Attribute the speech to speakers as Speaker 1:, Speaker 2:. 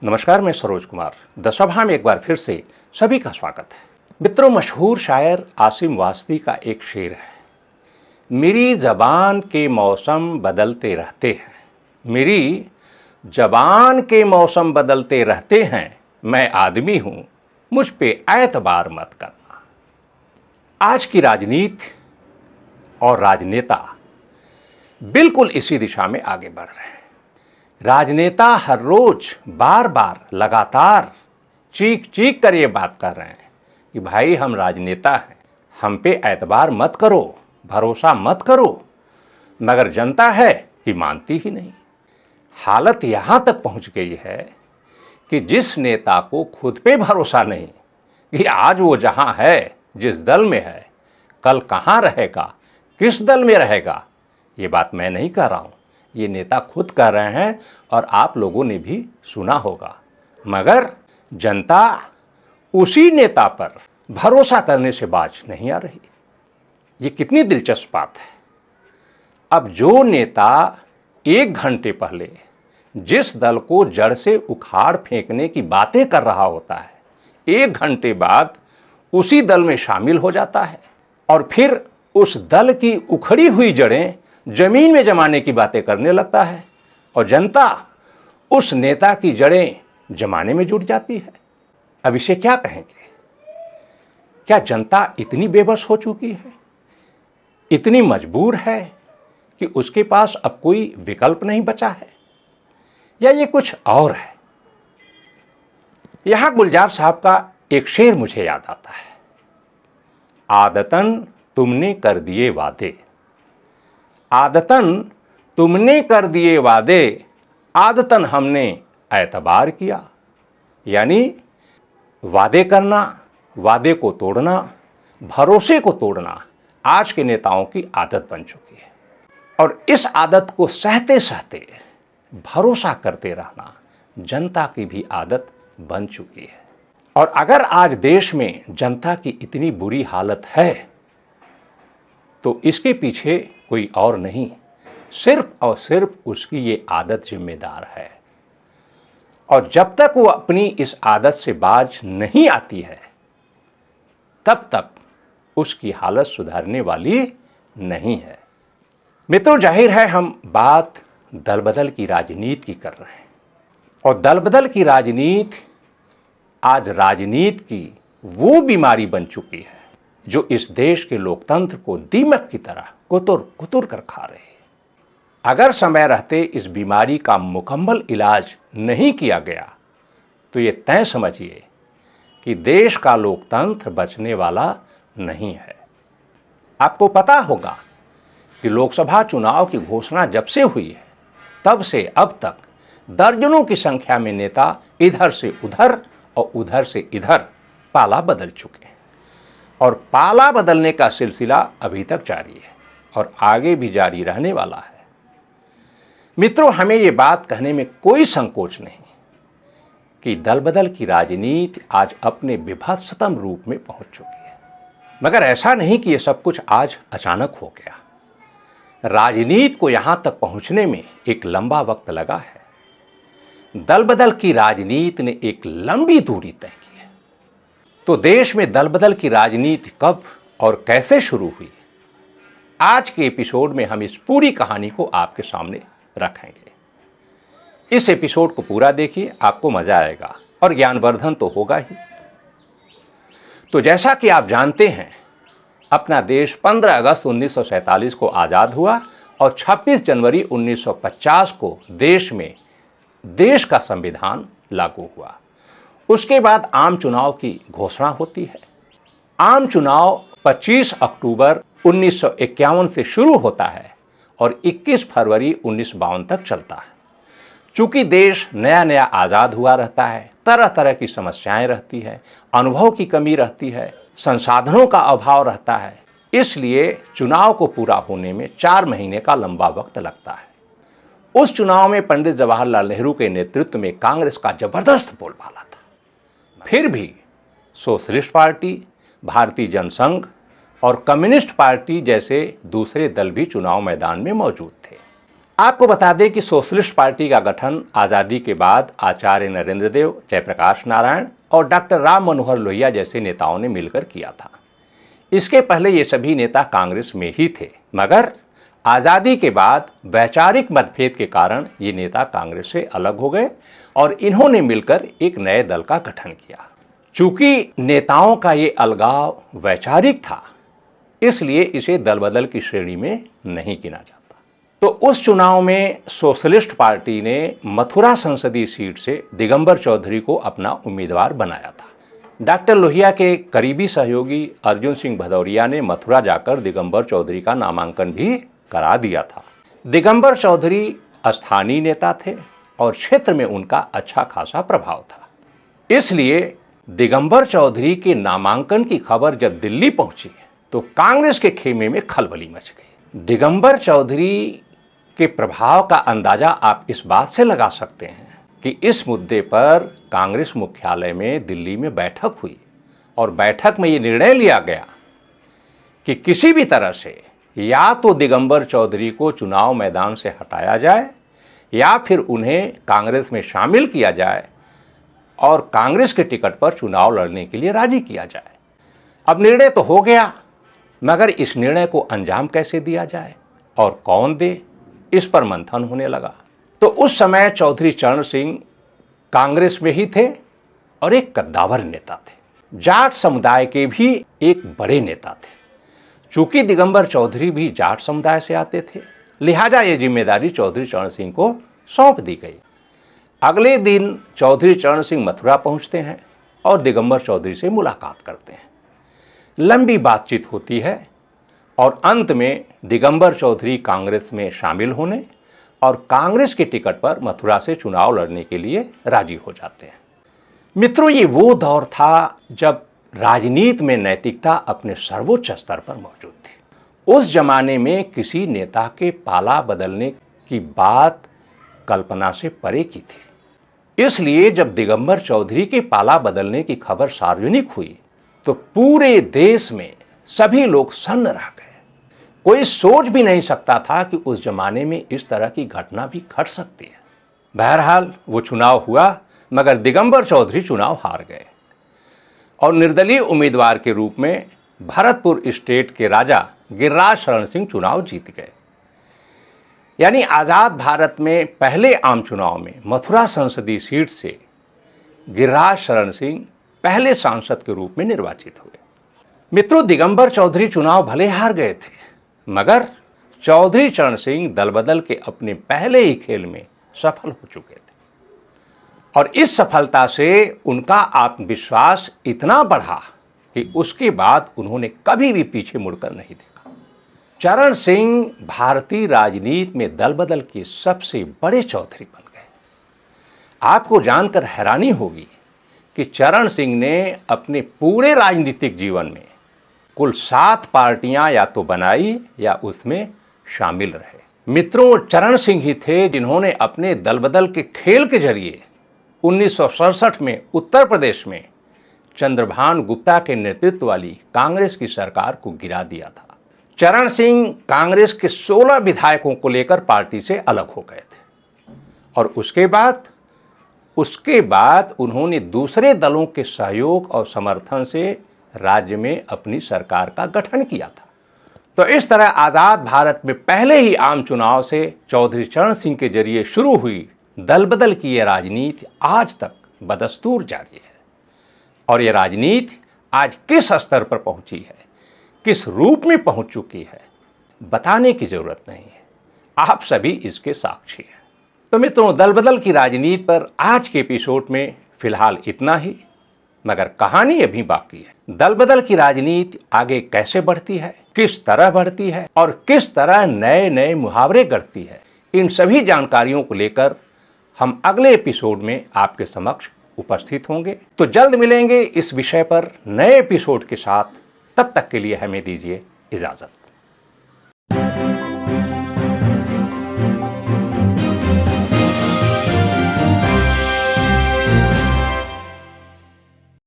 Speaker 1: नमस्कार, मैं सरोज कुमार। द सभा में एक बार फिर से सभी का स्वागत है। मित्रों, मशहूर शायर आसिम वासदी का एक शेर है, मेरी जबान के मौसम बदलते रहते हैं, मेरी जबान के मौसम बदलते रहते हैं, मैं आदमी हूं, मुझ पे एतबार मत करना। आज की राजनीति और राजनेता बिल्कुल इसी दिशा में आगे बढ़ रहे हैं। राजनेता हर रोज बार बार लगातार चीख चीख कर ये बात कर रहे हैं कि भाई हम राजनेता हैं, हम पे एतबार मत करो, भरोसा मत करो, मगर जनता है कि मानती ही नहीं। हालत यहाँ तक पहुँच गई है कि जिस नेता को खुद पे भरोसा नहीं कि आज वो जहाँ है, जिस दल में है, कल कहाँ रहेगा, किस दल में रहेगा, ये बात मैं नहीं कह रहा हूँ, ये नेता खुद कर रहे हैं और आप लोगों ने भी सुना होगा। मगर जनता उसी नेता पर भरोसा करने से बाज नहीं आ रही। ये कितनी दिलचस्प बात है। अब जो नेता 1 घंटे पहले जिस दल को जड़ से उखाड़ फेंकने की बातें कर रहा होता है, 1 घंटे बाद उसी दल में शामिल हो जाता है और फिर उस दल की उखड़ी हुई जड़ें जमीन में जमाने की बातें करने लगता है और जनता उस नेता की जड़ें जमाने में जुट जाती है। अब इसे क्या कहेंगे? क्या जनता इतनी बेबस हो चुकी है, इतनी मजबूर है कि उसके पास अब कोई विकल्प नहीं बचा है, या ये कुछ और है? यहां गुलजार साहब का एक शेर मुझे याद आता है, आदतन तुमने कर दिए वादे, आदतन तुमने कर दिए वादे, आदतन हमने एतबार किया। यानी वादे करना, वादे को तोड़ना, भरोसे को तोड़ना आज के नेताओं की आदत बन चुकी है और इस आदत को सहते सहते भरोसा करते रहना जनता की भी आदत बन चुकी है। और अगर आज देश में जनता की इतनी बुरी हालत है तो इसके पीछे कोई और नहीं, सिर्फ और सिर्फ उसकी ये आदत जिम्मेदार है। और जब तक वो अपनी इस आदत से बाज नहीं आती है तब तक उसकी हालत सुधरने वाली नहीं है। मित्रों, जाहिर है हम बात दल बदल की राजनीति की कर रहे हैं और दल बदल की राजनीति आज राजनीति की वो बीमारी बन चुकी है जो इस देश के लोकतंत्र को दीमक की तरह कुतुर कुतुर कर खा रहे हैं। अगर समय रहते इस बीमारी का मुकम्मल इलाज नहीं किया गया तो ये तय समझिए कि देश का लोकतंत्र बचने वाला नहीं है। आपको पता होगा कि लोकसभा चुनाव की घोषणा जब से हुई है तब से अब तक दर्जनों की संख्या में नेता इधर से उधर और उधर से इधर पाला बदल चुके हैं और पाला बदलने का सिलसिला अभी तक जारी है और आगे भी जारी रहने वाला है। मित्रों, हमें ये बात कहने में कोई संकोच नहीं कि दल बदल की राजनीति आज अपने विभत्सतम रूप में पहुंच चुकी है। मगर ऐसा नहीं कि ये सब कुछ आज अचानक हो गया। राजनीति को यहां तक पहुंचने में एक लंबा वक्त लगा है। दल बदल की राजनीति ने एक लंबी दूरी तय की है। तो देश में दल बदल की राजनीति कब और कैसे शुरू हुई, आज के एपिसोड में हम इस पूरी कहानी को आपके सामने रखेंगे। इस एपिसोड को पूरा देखिए, आपको मजा आएगा और ज्ञानवर्धन तो होगा ही। तो जैसा कि आप जानते हैं, अपना देश 15 अगस्त 1947 को आज़ाद हुआ और 26 जनवरी 1950 को देश में देश का संविधान लागू हुआ। उसके बाद आम चुनाव की घोषणा होती है। आम चुनाव 25 अक्टूबर 1951 से शुरू होता है और 21 फरवरी 1952 तक चलता है। चूंकि देश नया नया आज़ाद हुआ रहता है, तरह तरह की समस्याएं रहती है, अनुभव की कमी रहती है, संसाधनों का अभाव रहता है, इसलिए चुनाव को पूरा होने में 4 महीने का लंबा वक्त लगता है। उस चुनाव में पंडित जवाहरलाल नेहरू के नेतृत्व में कांग्रेस का जबरदस्त बोलबाला था। फिर भी सोशलिस्ट पार्टी, भारतीय जनसंघ और कम्युनिस्ट पार्टी जैसे दूसरे दल भी चुनाव मैदान में मौजूद थे। आपको बता दें कि सोशलिस्ट पार्टी का गठन आज़ादी के बाद आचार्य नरेंद्र देव, जयप्रकाश नारायण और डॉक्टर राम मनोहर लोहिया जैसे नेताओं ने मिलकर किया था। इसके पहले ये सभी नेता कांग्रेस में ही थे, मगर आज़ादी के बाद वैचारिक मतभेद के कारण ये नेता कांग्रेस से अलग हो गए और इन्होंने मिलकर एक नए दल का गठन किया। चूंकि नेताओं का ये अलगाव वैचारिक था, इसलिए इसे दल बदल की श्रेणी में नहीं गिना जाता। तो उस चुनाव में सोशलिस्ट पार्टी ने मथुरा संसदीय सीट से दिगंबर चौधरी को अपना उम्मीदवार बनाया था। डॉक्टर लोहिया के करीबी सहयोगी अर्जुन सिंह भदौरिया ने मथुरा जाकर दिगंबर चौधरी का नामांकन भी करा दिया था। दिगंबर चौधरी स्थानीय नेता थे और क्षेत्र में उनका अच्छा खासा प्रभाव था। इसलिए दिगंबर चौधरी के नामांकन की खबर जब दिल्ली पहुंची तो कांग्रेस के खेमे में खलबली मच गई। दिगंबर चौधरी के प्रभाव का अंदाजा आप इस बात से लगा सकते हैं कि इस मुद्दे पर कांग्रेस मुख्यालय में दिल्ली में बैठक हुई और बैठक में ये निर्णय लिया गया कि किसी भी तरह से या तो दिगंबर चौधरी को चुनाव मैदान से हटाया जाए या फिर उन्हें कांग्रेस में शामिल किया जाए और कांग्रेस के टिकट पर चुनाव लड़ने के लिए राजी किया जाए। अब निर्णय तो हो गया, मगर इस निर्णय को अंजाम कैसे दिया जाए और कौन दे, इस पर मंथन होने लगा। तो उस समय चौधरी चरण सिंह कांग्रेस में ही थे और एक कद्दावर नेता थे। जाट समुदाय के भी एक बड़े नेता थे। चूंकि दिगंबर चौधरी भी जाट समुदाय से आते थे, लिहाजा ये जिम्मेदारी चौधरी चरण सिंह को सौंप दी गई। अगले दिन चौधरी चरण सिंह मथुरा पहुंचते हैं और दिगंबर चौधरी से मुलाकात करते हैं। लंबी बातचीत होती है और अंत में दिगंबर चौधरी कांग्रेस में शामिल होने और कांग्रेस के टिकट पर मथुरा से चुनाव लड़ने के लिए राजी हो जाते हैं। मित्रों, ये वो दौर था जब राजनीति में नैतिकता अपने सर्वोच्च स्तर पर मौजूद थी। उस जमाने में किसी नेता के पाला बदलने की बात कल्पना से परे की थी। इसलिए जब दिगंबर चौधरी के पाला बदलने की खबर सार्वजनिक हुई तो पूरे देश में सभी लोग सन्न रह गए। कोई सोच भी नहीं सकता था कि उस जमाने में इस तरह की घटना भी घट सकती है। बहरहाल वो चुनाव हुआ, मगर दिगंबर चौधरी चुनाव हार गए और निर्दलीय उम्मीदवार के रूप में भरतपुर स्टेट के राजा गिरिराज शरण सिंह चुनाव जीत गए। यानी आज़ाद भारत में पहले आम चुनाव में मथुरा संसदीय सीट से गिरिराज शरण सिंह पहले सांसद के रूप में निर्वाचित हुए। मित्रों, दिगंबर चौधरी चुनाव भले हार गए थे, मगर चौधरी चरण सिंह दल बदल के अपने पहले ही खेल में सफल हो चुके थे और इस सफलता से उनका आत्मविश्वास इतना बढ़ा कि उसके बाद उन्होंने कभी भी पीछे मुड़कर नहीं देखा। चरण सिंह भारतीय राजनीति में दल बदल के सबसे बड़े चौधरी बन गए। आपको जानकर हैरानी होगी कि चरण सिंह ने अपने पूरे राजनीतिक जीवन में कुल 7 पार्टियां या तो बनाई या उसमें शामिल रहे। मित्रों, चरण सिंह ही थे जिन्होंने अपने दल बदल के खेल के जरिए 1967 में उत्तर प्रदेश में चंद्रभान गुप्ता के नेतृत्व वाली कांग्रेस की सरकार को गिरा दिया था। चरण सिंह कांग्रेस के 16 विधायकों को लेकर पार्टी से अलग हो गए थे और उसके बाद उन्होंने दूसरे दलों के सहयोग और समर्थन से राज्य में अपनी सरकार का गठन किया था। तो इस तरह आज़ाद भारत में पहले ही आम चुनाव से चौधरी चरण सिंह के जरिए शुरू हुई दल बदल की यह राजनीति आज तक बदस्तूर जारी है और यह राजनीति आज किस स्तर पर पहुंची है, किस रूप में पहुंच चुकी है, बताने की जरूरत नहीं है। आप सभी इसके साक्षी हैं। तो मित्रों, दल बदल की राजनीति पर आज के एपिसोड में फिलहाल इतना ही, मगर कहानी अभी बाकी है। दल बदल की राजनीति आगे कैसे बढ़ती है, किस तरह बढ़ती है और किस तरह नए नए मुहावरे गढ़ती है, इन सभी जानकारियों को लेकर हम अगले एपिसोड में आपके समक्ष उपस्थित होंगे। तो जल्द मिलेंगे इस विषय पर नए एपिसोड के साथ। तब तक के लिए हमें दीजिए इजाजत।